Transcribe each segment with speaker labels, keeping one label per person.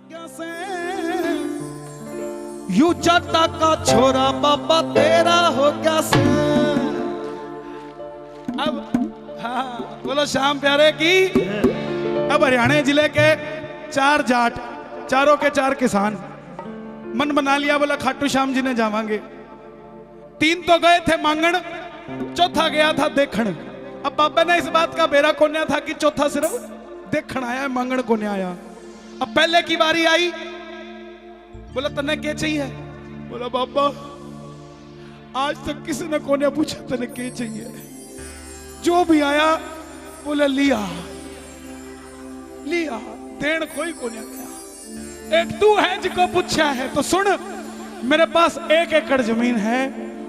Speaker 1: से यू चाटा का छोरा बाबा तेरा हो गया से। अब हाँ बोलो श्याम प्यारे की। अब हरियाणा जिले के 4 जाट, चारों के 4 किसान मन बना लिया, बोला खाटू श्याम जी ने जावांगे। 3 तो गए थे मांगण, चौथा गया था देखण। अब बाबा ने इस बात का बेरा कोन्या था कि चौथा सिर्फ देखण आया, मांगण को नहीं आया। अब पहले की बारी आई, बोला तने क्या चाहिए? बोला बाबा आज तक किसी ने कोने पूछा तने क्या चाहिए, जो भी आया बोला लिया लिया, देन कोई को नहीं गया। एक तू है जिको पूछा है तो सुन, मेरे पास 1 एकड़ जमीन है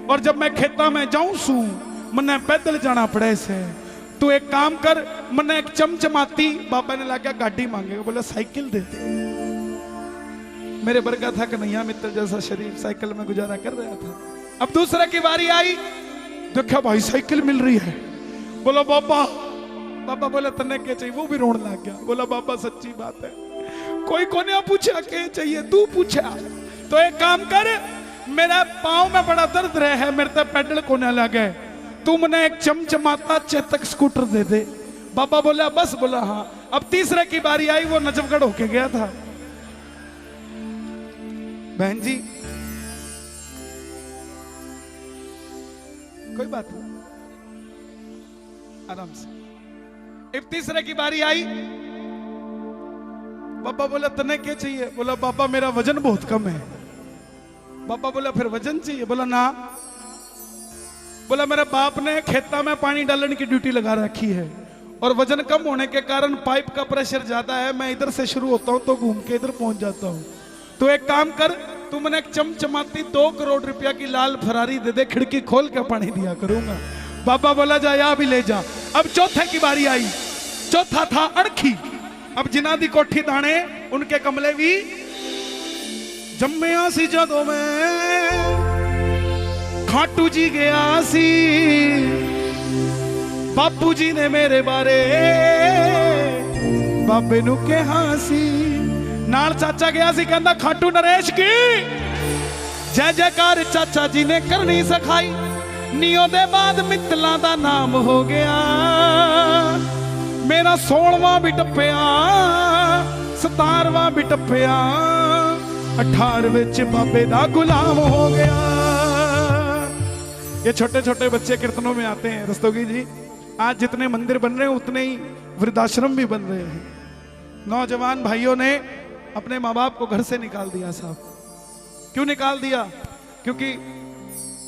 Speaker 1: और जब मैं खेता में जाऊं सू मन्ने पैदल जाना पड़े से। तू एक काम कर, मन्ने एक चमचमाती, बाबा ने लाके गाड़ी मांगेगा, बोला साइकिल दे दे। मेरे वर्गा था कन्हैया मित्तर जैसा शरीर, साइकिल में गुजारा कर रहा था। अब दूसरे की बारी आई, देखा भाई साइकिल मिल रही है, बोला बाबा। बाबा बोला तन्ने क्या चाहिए? वो भी रोने लग गया, बोला बाबा सच्ची बात है, कोई कोने पूछा क्या चाहिए, तू पूछा। तो एक काम कर, मेरा पाँव में बड़ा दर्द रहा है, मेरे तक पैडल कोने लगे, तू मुझे एक चमचमाता चेतक स्कूटर दे दे। बाबा बोला बस, बोला हाँ। अब तीसरे की बारी आई, वो नजफगढ़ होके गया था। बहन जी कोई बात नहीं, आराम से। अब तीसरे की बारी आई, बाबा बोला तने क्या चाहिए? बोला बाबा मेरा वजन बहुत कम है। बाबा बोला फिर वजन चाहिए? बोला ना। बोला मेरे बाप ने खेता में पानी डालने की ड्यूटी लगा रखी है और वजन कम होने के कारण पाइप का प्रेशर ज्यादा है, मैं इधर से शुरू होता हूं तो घूम के इधर पहुंच जाता हूं। तो एक काम कर, तू मैंने एक चमचमाती 2 करोड़ रुपया की लाल फरारी दे दे, खिड़की खोल के पानी दिया करूंगा। बाबा बोला जा या भी ले जा। अब चौथे की बारी आई, चौथा था अणखी। अब जिन्ना दी कोठी दाने उनके कमले भी जम्मिया सी जदों में खाटू जी गया सी, बापू जी ने मेरे बारे बाबे नु कहा सी। नाल चाचा गया सी, कहंदा खाटू नरेश की जय जयकार चाचा जी ने करनी सिखाई। नियो दे बाद मित्तलां दा नाम हो गया, मेरा 16वां भी टप्पिया, 17वां भी टप्पिया, 18 विच बाबे दा गुलाम हो गया। ये छोटे छोटे बच्चे कीर्तनों में आते हैं। रस्तोगी जी आज जितने मंदिर बन रहे हैं उतने ही वृद्धाश्रम भी बन रहे हैं। नौजवान भाइयों ने अपने माँ बाप को घर से निकाल दिया। साहब क्यों निकाल दिया? क्योंकि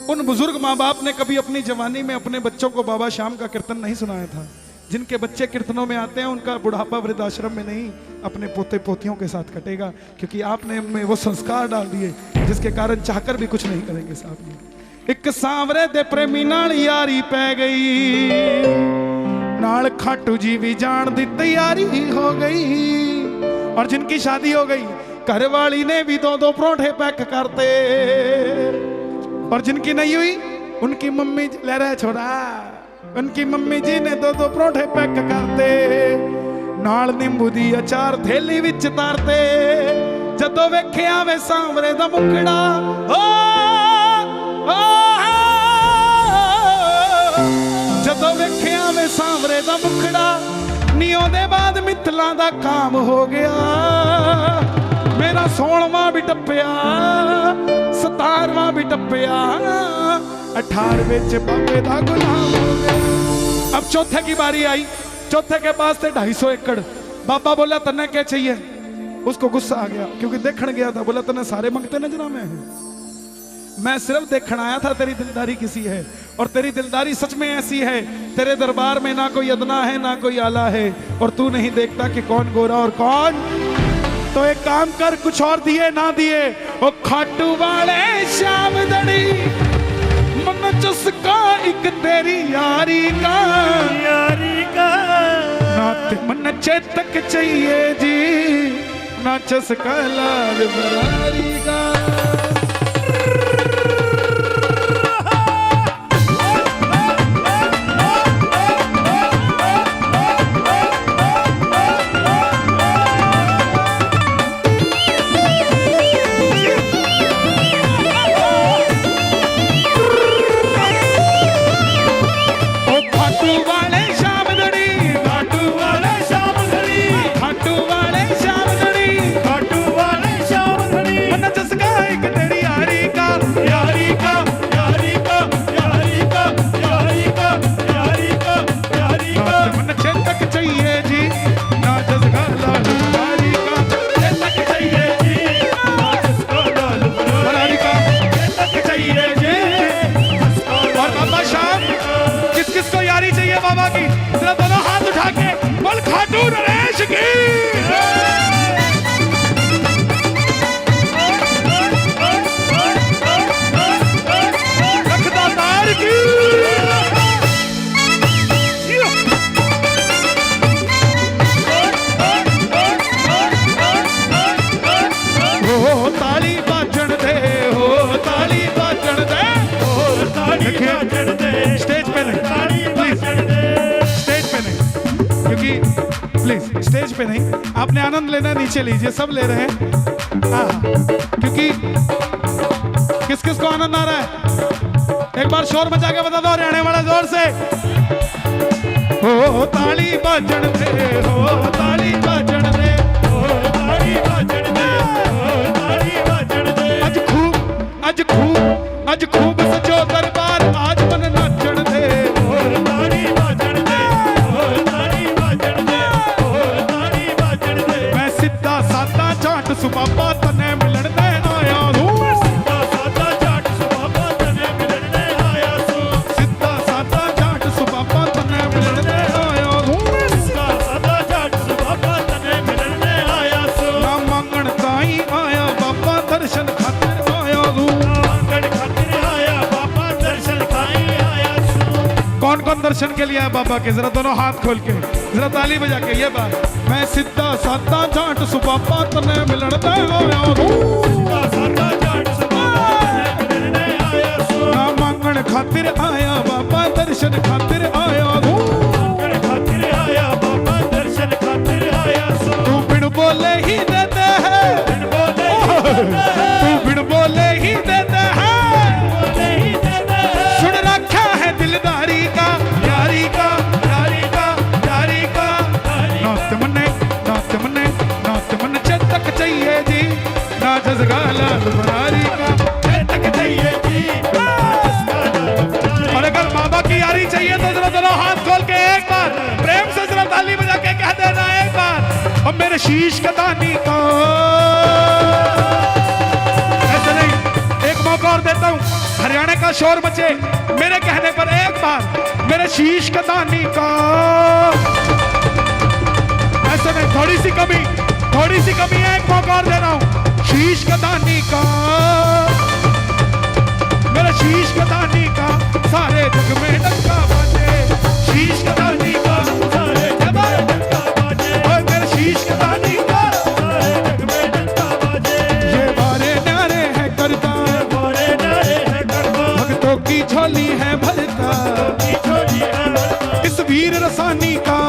Speaker 1: उन बुजुर्ग माँ बाप ने कभी अपनी जवानी में अपने बच्चों को बाबा श्याम का कीर्तन नहीं सुनाया था। जिनके बच्चे कीर्तनों में आते हैं उनका बुढ़ापा वृद्धाश्रम में नहीं, अपने पोते पोतियों के साथ कटेगा, क्योंकि आपने उनमें वो संस्कार डाल दिए जिसके कारण चाहकर भी कुछ नहीं करेंगे। साहब एक सांवरे दे प्रेमी नाल यारी पै गई, नाल खाटू जी भी जान दी तैयारी हो गई। और जिनकी शादी हो गई घर वाली ने भी 2-2 परोठे पैक करते, और जिनकी नहीं हुई उनकी मम्मी ले रहे छोड़ा, उनकी मम्मी जी ने 2-2 परोठे पैक करते, नाल नींबू दी अचार थैली विच तारते। जदों वेखिया वे सांवरे दा मुखड़ा, जदों वेखिया वे सांवरे दा मुखड़ा, नियों दे बाद मित्तलां दा काम हो गया। मेरा 16वां भी टप्पिया, 17वां भी टप्पिया, 18 विच बाबे दा गुलाम हो गया। अब चौथे की बारी आई, चौथे के पास थे 250 एकड़। बाबा बोला तन्ने क्या चाहिए? उसको गुस्सा आ गया क्योंकि देखने गया था। बोला तन्ने सारे मंगते नजर में है, मैं सिर्फ देखने आया था तेरी दिलदारी किसी है, और तेरी दिलदारी सच में ऐसी है, तेरे दरबार में ना कोई अदना है ना कोई आला है, और तू नहीं देखता कि कौन गोरा और कौन। तो एक काम कर, कुछ और दिए ना दिए, ओ खाटू वाले श्याम दड़ी मन चुसका एक तेरी यारी का, यारी का ना ते मन चेतक चाहिए जी, ना चुसका लाल बरारी का। प्लीज स्टेज पे नहीं, आपने आनंद लेना नीचे लीजिए, सब ले रहे हैं। क्योंकि किस किस को आनंद आ रहा है, एक बार शोर मचा के बता दो हरियाणा वाला जोर से। हो ताली बाजण दे, हो ताली बाजण दे, हो ताली बाजण दे, हो ताली बाजण दे। अज खूब सजो दरबार, आज मन नाचण दे, हो ताली बाजण दे, हो ताली बाजण दे, हो ताली बाजण दे। मैं सीधा सादा जाट सुबाबा तने मिलन दे आया हूं, सीधा सादा जाट सुबाबा तने मिलन दे आया हूं, सीधा सादा जाट सुबाबा तने मिलन दे आया हूं, सीधा सादा जाट सुबाबा तने मिलन दे आया हूं। ना मांगण ताई आया बाबा, दर्शन खातिर आया हूं, मांगण खातिर आया बाबा, दर्शन खातिर आया हूं। कौन कौन दर्शन के लिए आया बाबा के, जरा दोनों हाथ खोल के, जरा ताली बजा के ये बात। मैं सीधा सादा जाट सुबाबा तने मिलन दे आया हूं, सीधा सादा जाट सुबाबा तने मिलन दे आया हूं। ना मांगण खातिर आया बाबा, दर्शन खातिर आया हूं, मांगण खातिर आया बाबा, दर्शन खातिर आया हूं। तू बिन बोले ही देते है, बिन बोले तू बिन बोले ही देते है, बोले ही देते है। सुन रखा है दिलदारी का, यारी का, यारी का, यारी का। नात मने, नात मने, नात मन चेतक चाहिए जी, ना जसगा लाल बरारी का चेतक चाहिए जी। और अगर बाबा की यारी चाहिए तो जरा दोनों हाथ खोल के एक बार प्रेम से जरा ताली बजा के कह देना एक बार, और मेरे शीश का दानी का। ऐसे नहीं, एक मौका और देता हूं, हरियाणा का शोर मचे मेरे कहने पर एक बार, मेरे शीश का दानी का। ऐसे नहीं, थोड़ी सी कमी, थोड़ी सी कमी है, एक मौका और दे रहा हूं। शीश का दानी का, मेरा शीश का दानी का, सारे जग में डंका बाजे, शीश का दानी का, सारे जग में डंका बाजे, और मेरा शीश का दानी का, सारे जग में डंका बाजे। ये बारे न्यारे है करता, ये बारे न्यारे है करता, भक्तों की झोली है भरता, की झोली है भरता। इस वीर रसानी का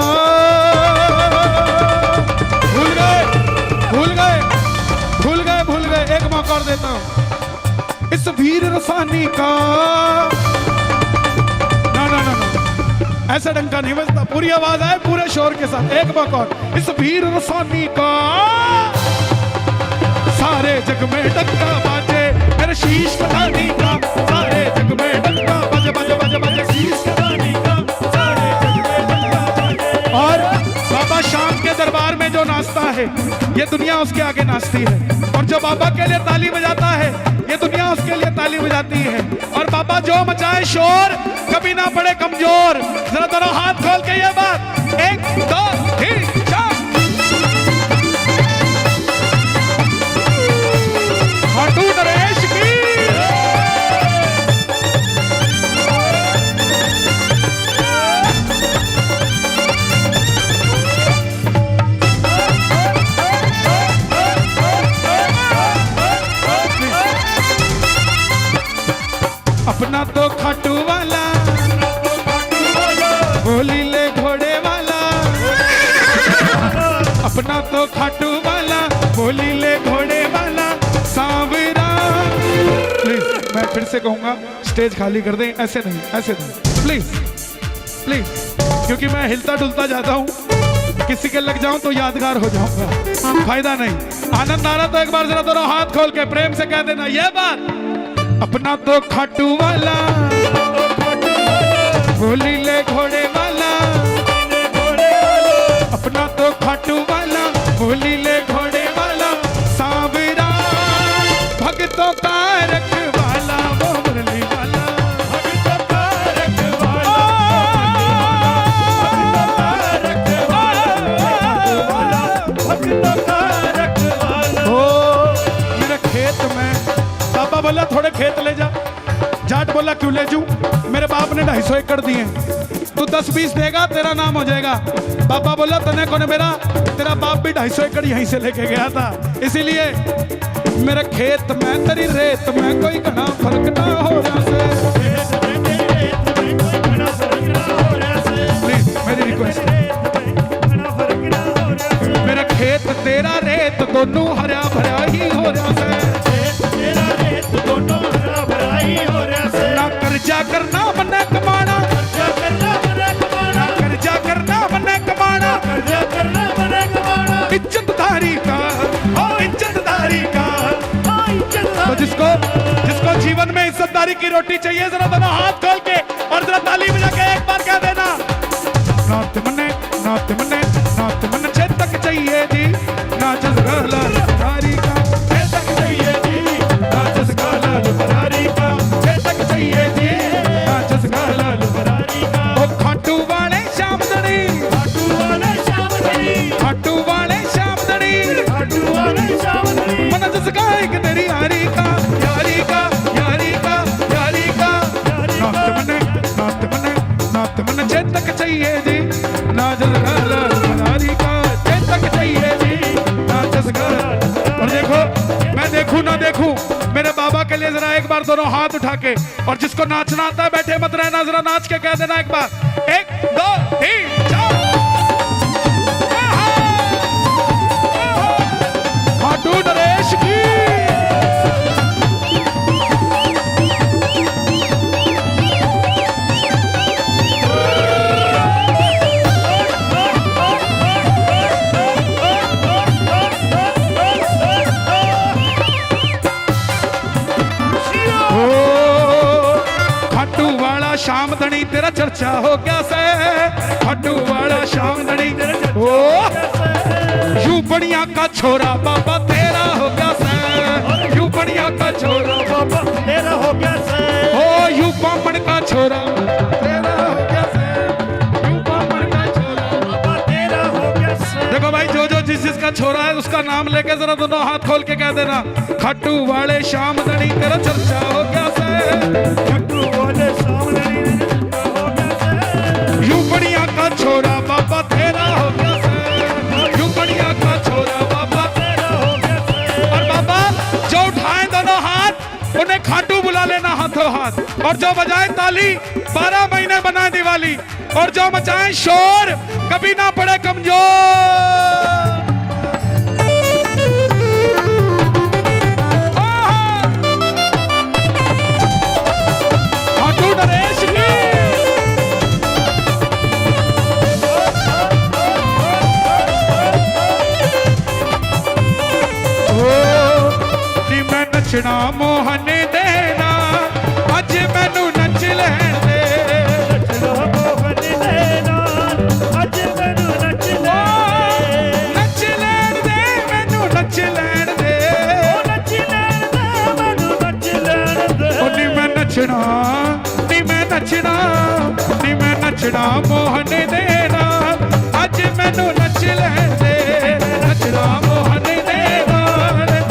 Speaker 1: भूल गए, भूल गए, भूल गए, भूल गए, एक मौका और देता हूं। इस वीर रसानी का, ना ना ना ना, ऐसा डंका नहीं बजता, पूरी आवाज आए पूरे शोर के साथ, एक मौका और। इस वीर रसानी का, सारे जग में डंका बाजे, मेरे शीश का दानी का, सारे जग में डंका बाजे, बाजे बाजे बाजे, शीश का दानी का, सारे जग में डंका बाजे। और बाबा शाम के दरबार में जो नाचता है, ये दुनिया उसके आगे नाचती है, और जो बाबा के लिए ताली बजाता है, ये दुनिया उसके लिए ताली बजाती है। और बाबा जो मचाए शोर, कभी ना पड़े कमजोर। जरा दोनों हाथ खोल के ये बात, 1 2 3 4। खाटू नरेश की अपना तो खाटू वाला, बोली ले घोड़े वाला, अपना तो खाटू वाला, बोली ले घोड़े वाला, सांवरा। प्लीज मैं फिर से कहूंगा, स्टेज खाली कर दें, ऐसे नहीं, ऐसे नहीं, प्लीज प्लीज, क्योंकि मैं हिलता डुलता जाता हूं, किसी के लग जाऊं तो यादगार हो जाऊंगा, फायदा नहीं। आनंद आ रहा तो एक बार जरा दोनों हाथ खोल के प्रेम से कह देना ये बात। अपना तो खाटू वाला, बोली ले घोड़े वाला, अपना तो खाटू वाला, बोली ले घोड़े वाला, सांवरा। भक्तों का रखवाला, वो मुरली वाला, भक्तों का रखवाला, भक्तों का रखवाला। ओ मेरे खेत में बाबा बोला थोड़े खेत ले जा, जाट बोला क्यों ले जूं, मेरे बाप ने 250 एकड़ दिए, तू 10-20 देगा तेरा नाम हो जाएगा। बाबा बोला तने को ने मेरा, तेरा बाप भी 250 एकड़ यहीं से लेके गया था, इसीलिए मेरे खेत में तेरी रेत में कोई घना फर्क ना हो रहा से। प्लीज मेरी रिक्वेस्ट, तेरा रेत दोनों हरा भरा ही हो रहा से
Speaker 2: तेरा रेत दोनों हरा भरा ही हो रहा से
Speaker 1: ना कर्जा करना मन्ने कमाना
Speaker 2: कर्जा करना मने कमाना
Speaker 1: कर्जा करना मन्ने कमाना
Speaker 2: कर्जा करना मने कमाना
Speaker 1: इज्जतदारी का ओ इज्जतदारी का तो
Speaker 2: इज्जत
Speaker 1: जिसको जीवन में इज्जतदारी की रोटी चाहिए जरा दोनों हाथ खोल के और जरा ताली बजा के एक बार कह देना नात मने चेतक चाहिए जी ना जसगाला लुटारी का
Speaker 2: चेतक चाहिए जी ना जसगाला लुटारी का
Speaker 1: चेतक चाहिए जी ना जसगाला
Speaker 2: लुटारी का
Speaker 1: ओ खाटू वाले शामदनी
Speaker 2: खाटू वाले शामदनी
Speaker 1: खाटू वाले शामदनी
Speaker 2: खाटू वाले शामदनी
Speaker 1: मन जसगा एक तेरी यारी का यारी का यारी का यारी का नात मने चेतक चाहिए जी ना जसगाला लुटारी का चेतक चाहिए जी ना जसगाला। और देखो मैं देखूं ना देखूं मेरे बाबा के लिए जरा एक बार दोनों हाथ उठा के और जिसको नाचना आता है बैठे मत रहना जरा नाच के कह देना एक बार 1 2 3 4 खाटू नरेश की शाम धनी तेरा चर्चा हो गया से खड्डू वाला शाम धनी ओ यू बढ़िया का छोरा बाबा तेरा हो गया से यू बढ़िया का छोरा
Speaker 2: बाबा तेरा हो गया से
Speaker 1: ओ यू बामण का छोरा तेरा हो गया से यू बामण का छोरा
Speaker 2: बाबा तेरा हो गया से।
Speaker 1: देखो भाई जो जिसका छोरा है उसका नाम लेके जरा दोनों हाथ खोल के कह देना खट्टू वाले शाम धनी तेरा चर्चा हो गया से
Speaker 2: खट्टू वाले शाम धनी
Speaker 1: यू बढ़िया का छोरा बाबा तेरा हो गया से यू बढ़िया का छोरा बाबा
Speaker 2: तेरा हो गया से।
Speaker 1: और बाबा जो उठाए दोनों हाथ उन्हें खाटू बुला लेना हाथों हाथ और जो बजाए ताली 12 महीने बनाए दिवाली और जो मचाए शोर कभी ना पड़े कमजोर। खाटू नरेश की नचना मोहन देना अज मैनू नच लैन दे
Speaker 2: नचना मोहन देना अज मैनू नच
Speaker 1: लैन दे मैनू नच लैन दे
Speaker 2: नच लैन दे मैनू नच लैन दे
Speaker 1: नी मैं नचना नी मैं नचना नी मैं नचना मोहन देना अज मैनू नच लैन दे नचना मोहन देना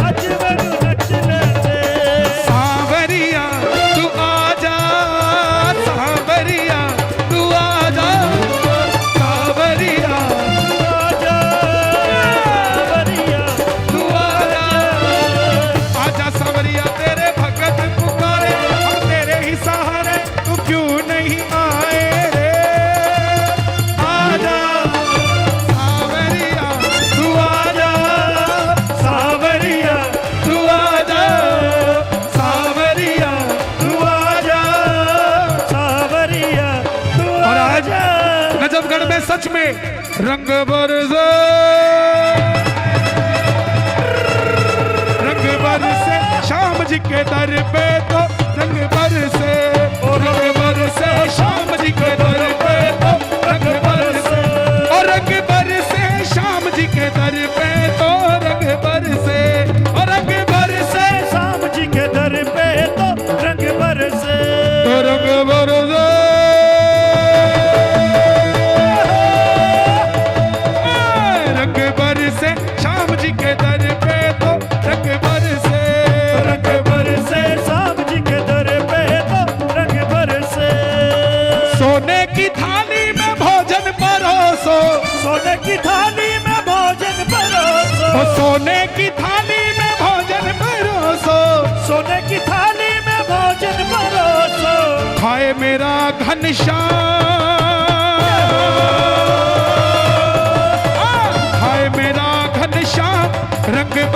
Speaker 2: अज मैनू नच लैन दे
Speaker 1: सांवरिया तू आजा सांवरिया तू आजा सांवरिया
Speaker 2: आजा वरिया
Speaker 1: तू आजा आजा सांवरिया तेरे भगत पुकारे हम तेरे ही सहारे तू क्यों नहीं आए रे आजा सांवरिया तू आजा
Speaker 2: सावरिया
Speaker 1: तू आजा सांवरिया
Speaker 2: तू आजा सावरिया तू
Speaker 1: और आज
Speaker 2: आजा
Speaker 1: नजफगढ़ में सच में रंग बरसे श्याम जी के दर पे तो रंग बरसे रंग बरसे श्याम जी के दर पे तो रंग बरसे और रंग बरसे श्याम जी के दर पे तो रंग बरसे और रंग बरसे
Speaker 2: शाम जी के दर पे तो रंग बरसे
Speaker 1: तो रंग बरसे रंग बरसे श्याम जी के दर पे तो रंग बरसे
Speaker 2: रंग बरसे शाम जी के दर पे तो रंग बरसे
Speaker 1: सोने की थाली में भोजन परोसो
Speaker 2: सोने की थाली में भोजन परोसो
Speaker 1: ओ सोने की थाली में भोजन परोसो
Speaker 2: सोने की थाली में भोजन परोसो
Speaker 1: खाए मेरा घनश्याम खाए मेरा घनश्याम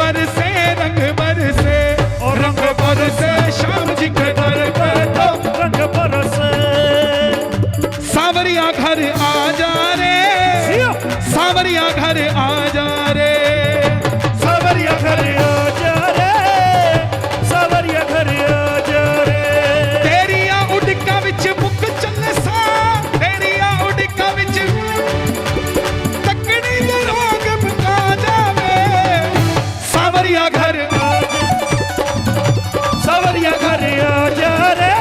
Speaker 1: बरसे रंग बरसे
Speaker 2: और
Speaker 1: रंग बरसे श्याम जी के दर पे तो
Speaker 2: रंग बरसे।
Speaker 1: सावरिया घर आ जा रे, सावरिया घर आ जा रे,
Speaker 2: सावरिया घर आ जा रे, सावरिया घर आ जा रे।
Speaker 1: तेरिया उड़का विच मुक चले सा, तेरिया उड़का विच तकड़ी दे रोग मुका जावे। सावरिया घर आ
Speaker 2: सावरिया घर आ जा रे,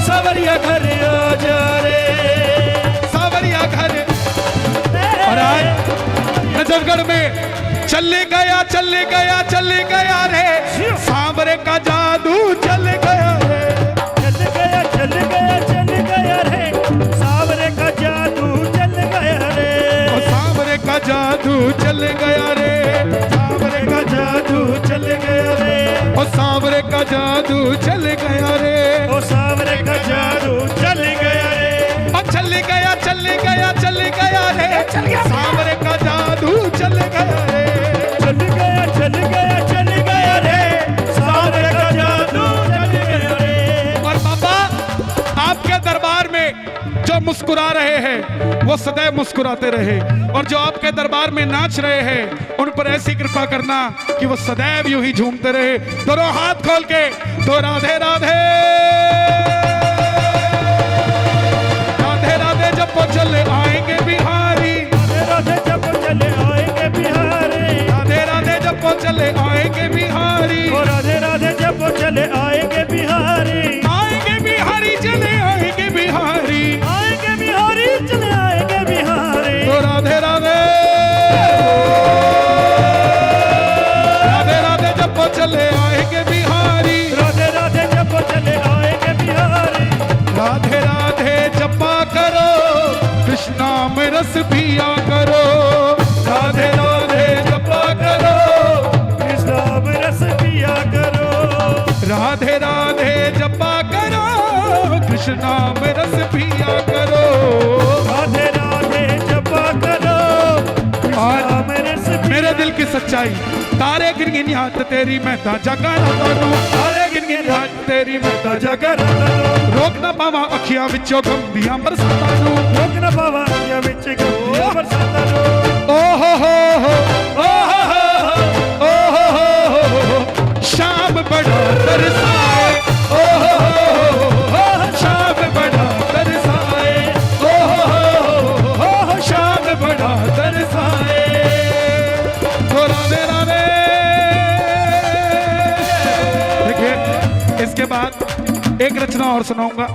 Speaker 2: सावरिया घर आ जा रे,
Speaker 1: सावरिया घर। और आज नजफगढ़ में चले गया चले गया चले गया रे, सांवरे का जादू चल गया रे,
Speaker 2: चल गया चल गया चल गया रे, सावरे का जादू चल गया रे,
Speaker 1: ओ सांवरे का जादू चल गया रे, सांवरे का जादू चल गया रे, ओ सांवरे का जादू चल गया रे,
Speaker 2: ओ सावरे का जादू चल गया रे,
Speaker 1: ओ चल गया चल गया चल गया रे, सांवरे का जादू चल गया रे।
Speaker 2: चल गया चल गया चल गया रे, सावरे का जादू चल गया रे।
Speaker 1: और बाबा आपके दरबार में जो मुस्कुरा रहे हैं वो सदैव मुस्कुराते रहे, और जो आपके दरबार में नाच रहे हैं उन पर ऐसी कृपा करना कि वो सदैव यूं ही झूमते रहे। दोनों हाथ खोल के तो राधे राधे राधे राधे जब वो चले आएंगे बिहारी,
Speaker 2: राधे जब चले आएंगे बिहारी,
Speaker 1: राधे राधे जब वो चले आएंगे बिहारी,
Speaker 2: ओ राधे राधे जब चले आएंगे बिहारी,
Speaker 1: आएंगे बिहारी चले आएंगे बिहारी,
Speaker 2: आएंगे बिहारी चले आएंगे बिहारी।
Speaker 1: तो राधे राधे राधे राधे जब वो चले आएंगे बिहारी,
Speaker 2: राधे राधे जब चले आएंगे बिहारी,
Speaker 1: राधे राधे जपा करो कृष्णा में रस पिया करो, राधे राधे जपा करो,
Speaker 2: कृष्णा में रस पिया करो,
Speaker 1: राधे राधे जपा करो कृष्णा में रस पिया करो।
Speaker 2: राधे राधे जपा करो, कृष्णा में रस पिया।
Speaker 1: मेरे दिल की सच्चाई तारे गिन गिन याद तेरी मैं ताजा गाना तानू, तारे गिन गिन याद तेरी मैं ताजा गाना तानू, रोक ना पावा अखियां विचों गंदियां बरसातां नू,
Speaker 2: रोक ना पावा अखियां विच गंदियां बरसातां नू।
Speaker 1: ओ हो ओ हो शाम बड़ा तरसाए, ओ हो शाम बड़ा तरसाए, ओ हो शाम बड़ा तरसाए। तो राधे राधे। देखिए इसके बाद एक रचना और सुनाऊंगा,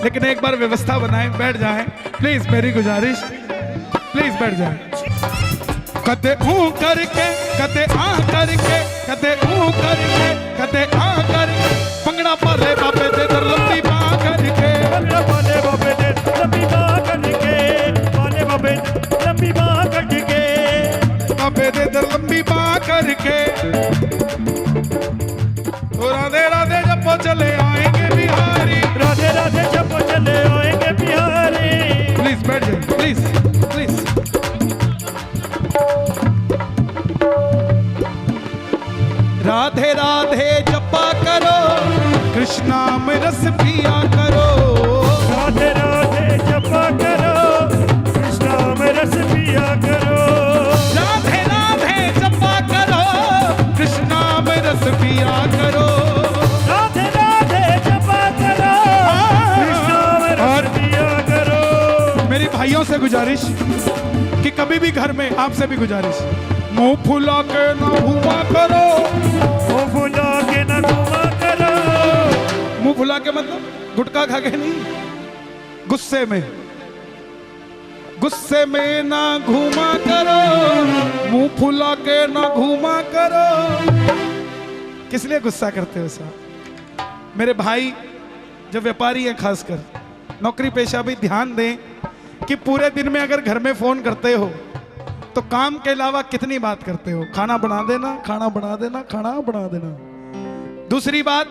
Speaker 1: लेकिन एक बार व्यवस्था बनाएं, बैठ जाएं प्लीज, मेरी गुजारिश, प्लीज बैठ जाएं। कदे ऊ करके कदे आ करके, कदे ऊ करके कदे आ करके, पंगड़ा पाले बाबे दे दर लंबी बाह करके,
Speaker 2: पंगड़ा पाले बाबे दे लंबी बाह करके, पाले बाबे लंबी बाह करके,
Speaker 1: बाबे दे दर लंबी बाह करके। तो राधे राधे जब वो चले आएंगे बिहारी,
Speaker 2: राधे राधे जब चले आएंगे बिहारी।
Speaker 1: प्लीज बैठ जाइए प्लीज प्लीज। राधे राधे जपा करो कृष्णा में रस पिया करो,
Speaker 2: राधे राधे जपा करो, कृष्णा में रस पिया करो,
Speaker 1: राधे राधे जपा करो कृष्णा में रस पिया करो,
Speaker 2: राधे राधे जपा करो, कृष्णा में रस पिया करो।
Speaker 1: मेरी भाइयों से गुजारिश कि कभी भी घर में, आपसे भी गुजारिश, मुंह फुला के ना घूमा करो,
Speaker 2: मुंह फुला के ना घूमा करो,
Speaker 1: मुंह फुला के मतलब गुटखा खा के नहीं, गुस्से में, गुस्से में ना घूमा करो, मुंह फुला के ना घूमा करो। किस लिए गुस्सा करते हो साहब? मेरे भाई जो व्यापारी हैं, खासकर नौकरी पेशा भी ध्यान दें कि पूरे दिन में अगर घर में फोन करते हो तो काम के अलावा कितनी बात करते हो? खाना बना देना, खाना बना देना, खाना बना देना। दूसरी बात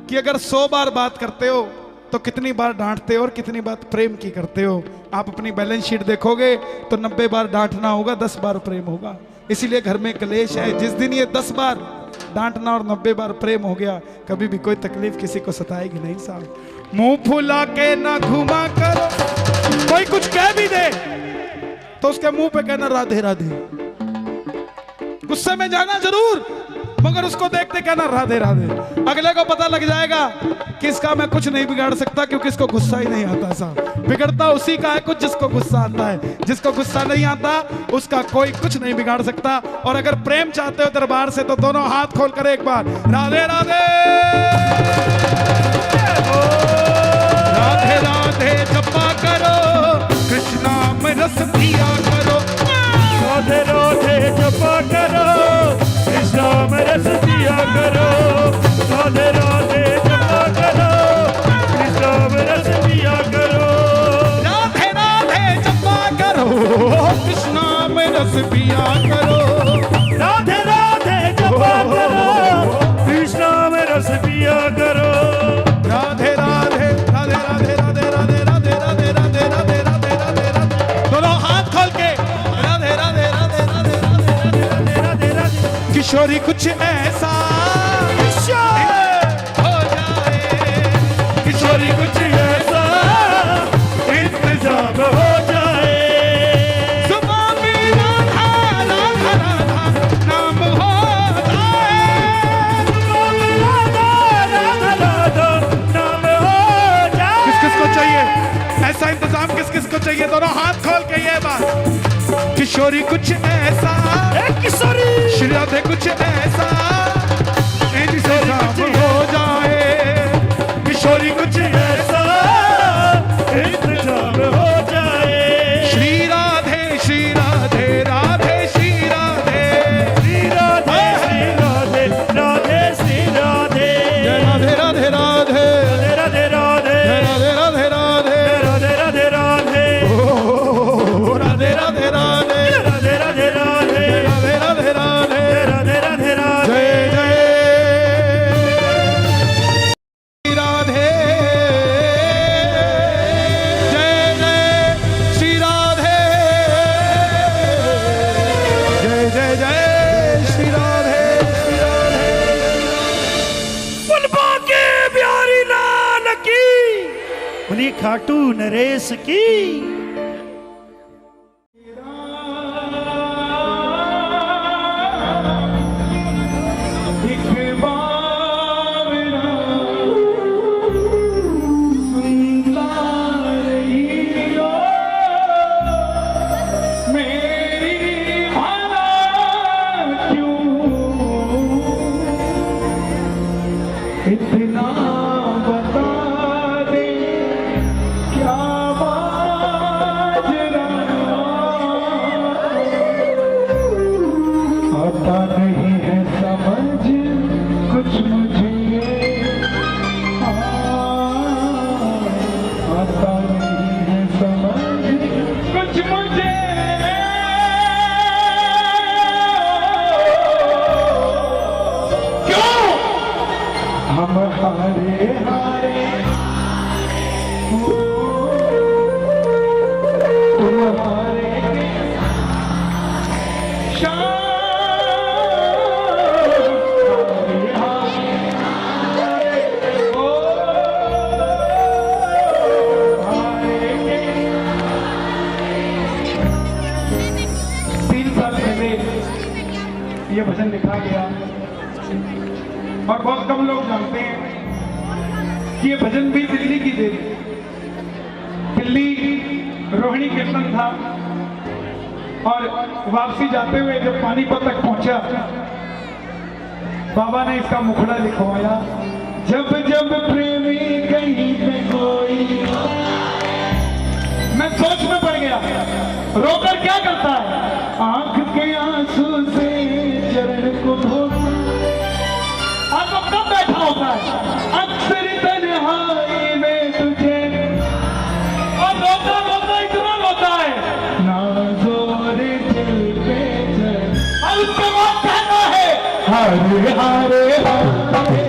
Speaker 1: कि अगर 100 बार बात करते हो तो कितनी बार डांटते हो और कितनी बात प्रेम की करते हो? आप अपनी बैलेंस शीट देखोगे तो 90 बार डांटना होगा, 10 बार प्रेम होगा। इसीलिए घर में कलेश है। जिस दिन ये 10 बार डांटना और 90 बार प्रेम हो गया, कभी भी कोई तकलीफ किसी को सताएगी नहीं साहब। मुंह फुला के ना घुमा करो, कोई कुछ कह भी दे तो उसके मुंह पे कहना राधे राधे। गुस्से में जाना जरूर, मगर उसको देखते कहना राधे राधे। अगले को पता लग जाएगा कि इसका मैं कुछ नहीं बिगाड़ सकता, क्योंकि इसको गुस्सा ही नहीं आता साहब। बिगड़ता उसी का है कुछ जिसको गुस्सा आता है, जिसको गुस्सा नहीं आता उसका कोई कुछ नहीं बिगाड़ सकता। और अगर प्रेम चाहते हो दरबार से तो दोनों हाथ खोल कर एक बार राधे राधे राधे राधे जपा करो, कृष्णा में रस पिया करो।
Speaker 2: राधे राधे जपा करो, कृष्णा में रस पिया करो। राधे राधे जपा करो, कृष्णा में रस पिया करो।
Speaker 1: राधे राधे जपा करो, कृष्णा में रस पिया करो।
Speaker 2: राधे राधे जपा करो, कृष्णा में रस पिया करो।
Speaker 1: राधे राधे राधे राधे राधे राधे राधे राधे राधे राधे राधे राधे राधे, दोनों हाथ खोल के राधे राधे राधे राधे राधे राधे राधे राधे। किशोरी कुछ ऐसा हो जाए, किशोरी कुछ ऐसा
Speaker 2: इंतजाम हो जाए।
Speaker 1: सुबह भी राधा राधा राधा नाम हो जाए।
Speaker 2: राधा राधा नाम हो जाए।
Speaker 1: किस किस को चाहिए ऐसा इंतजाम, किस किस को चाहिए? दोनों हाथ खोल के ये बात। किशोरी कुछ ऐसा,
Speaker 2: किशोरी
Speaker 1: श्री राधे कुछ ऐसा इंतजाम हो जाए। किशोरी कुछ
Speaker 2: ऐसा इंतजाम हो जाए।
Speaker 1: श्री राधे श्री राधे राधे श्री राधे
Speaker 2: श्री राधे श्री राधे राधे श्री राधे।
Speaker 1: राधे राधे राधे
Speaker 2: राधे राधे
Speaker 1: राधे राधे राधे
Speaker 2: राधे राधे राधे
Speaker 1: ओ राधे राधे राधे
Speaker 2: राधे राधे राधे
Speaker 1: राधे राधे राधे
Speaker 2: राधे राधे राधे।
Speaker 1: जय जय श्री राधे, जय जय श्री राधे, जय जय जय श्री राधे श्री राधे।
Speaker 2: पुलबा के प्यारी लाल की, बोली खाटू नरेश की।
Speaker 1: इतना बता दे क्या माजरा, आता नहीं है समझ कुछ मुझे ये, आता नहीं है समझ कुछ मुझे। हम हारे हारे हो, तुम हारे शाम हारे हारे हो, हारे। 3 साल पहले ये भजन लिखा गया और बहुत कम लोग जानते हैं कि ये भजन भी दिल्ली की देन। दिल्ली रोहिणी कीर्तन था और वापसी जाते हुए जब पानीपत तक पहुंचा, बाबा ने इसका मुखड़ा लिखवाया। जब जब प्रेमी कहीं पे कोई, मैं सोच में पड़ गया, रोकर क्या करता है? आंख के आंसू से चरण को धोता। आपको कब बैठा होता है अक्सर तन्हाई में तुझे, और रोता रोता इतना रोता है ना जोर दिल पे चल, और उसके बाद कहना है हारे हारे हारे हारे।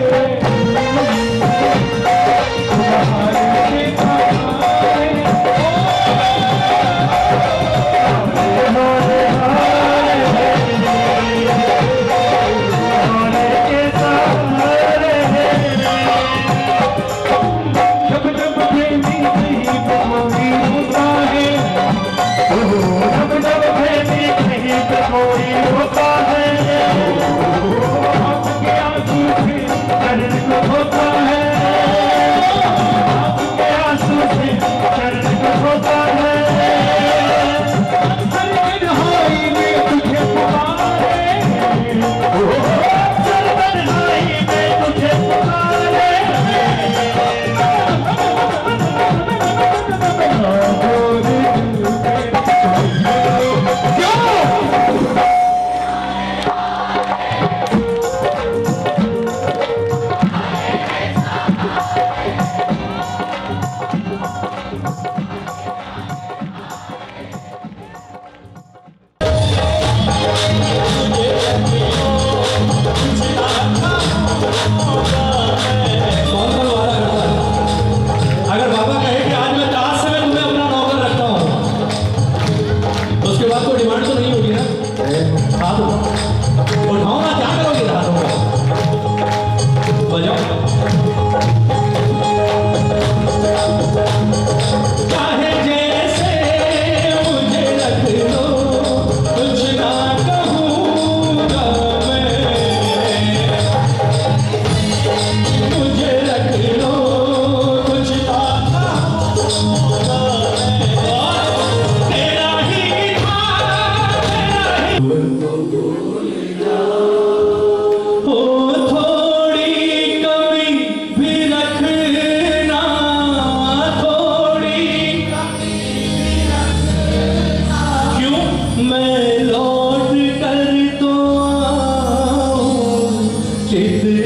Speaker 3: कितनी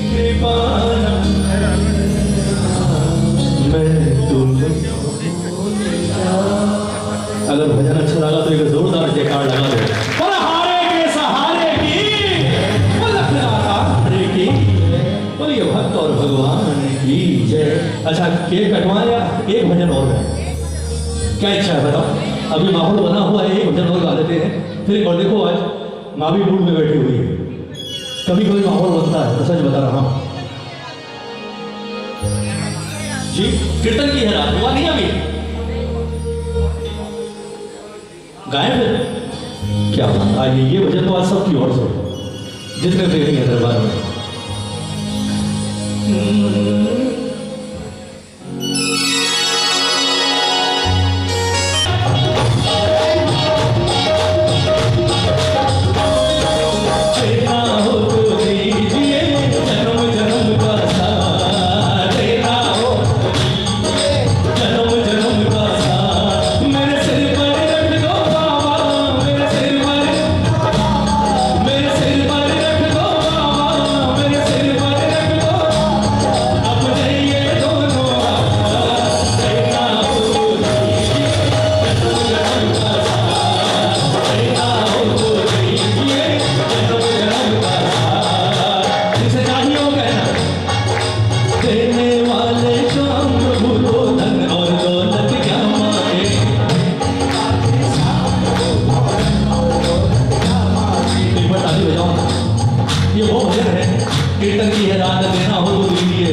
Speaker 3: कृपा मैं तुमको। अगर भजन अच्छा लगा तो एक जोरदार जयकार लगा दो। बोला हारे के सहारे की, बोला हरे की, बोलिए भक्त और भगवान की जय। अच्छा केक कटवाएं या एक भजन और गाएं? क्या इच्छा है बताओ? अभी माहौल बना हुआ है, एक भजन और गा देते हैं फिर। और देखो आज माँ भी मूड में बैठी हुई है, कभी कभी माहौल बनता है, तो सच बता रहा हूँ जी। कीर्तन की है रात, हुआ नहीं अभी? गाएं फिर क्या बात। आइए ये भजन तो आज सबकी ओर से, जितने प्रेमी है दरबार में। कीर्तन की है रात देना हो तो दीजिए,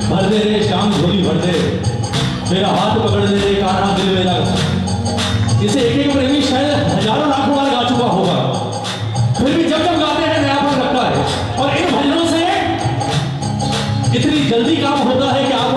Speaker 3: भर दे रे शाम झोली भर दे, मेरा हाथ पकड़ दे रे कान्हा दिल में लग। इसे एक एक प्रेमी शायद हजारों लाखों बार गा चुका होगा, फिर भी जब जब गाते हैं नयापन लगता है। और इन भजनों से इतनी जल्दी काम होता है कि आप